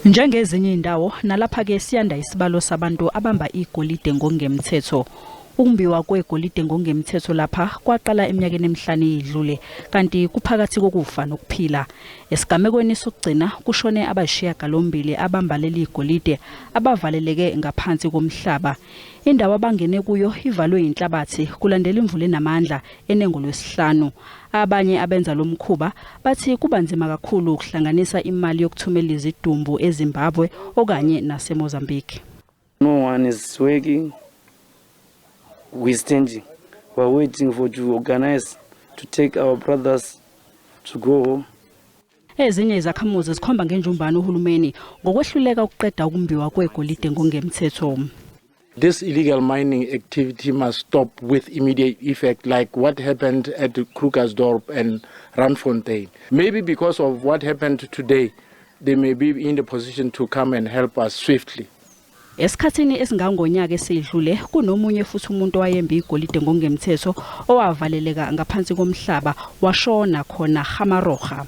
Njengezinye izindawo nalapha ke siyanda isibalo sabantu abamba igolide ngokungemthetho. Ukumbiwa kwegolide ngokungemthetho lapha kwaqala eminyakeni emihlanu eyedlule, kanti kuphakathi kokufa nokuphila. Esigamekweni sokugcina kushone abayisishiyagalombili abamba leligolide abavaleleke ngaphansi komhlaba. Indawo abangene kuyo ivalwe inhlabathi kulandela imvula enamandla enengolwesihlanu. Abanye abenza lo mkhuba bathi kuba nzima kakhulu ukuhlanganisa imali yokuthumela izidumbu eZimbabwe okanye naseMozambique. No one is working. We're standing. We're waiting to organize to take our brothers to go home. Ezinye izakhamuzi zikhomba ngenjumbano uhulumeni ngokwehluleka ukuqeda ukumbiwa kwegolide ngokungemthetho. This illegal mining activity must stop with immediate effect, like what happened at Krugersdorp and Randfontein. Maybe because of what happened today, they may be in the position to come and help us swiftly. Esikhathini esingangonyaka esedlule kunomunye futhi umuntu wayemba igolide ngokungemthetho owavaleleka ngaphansi komhlaba washona khona Hamaroha.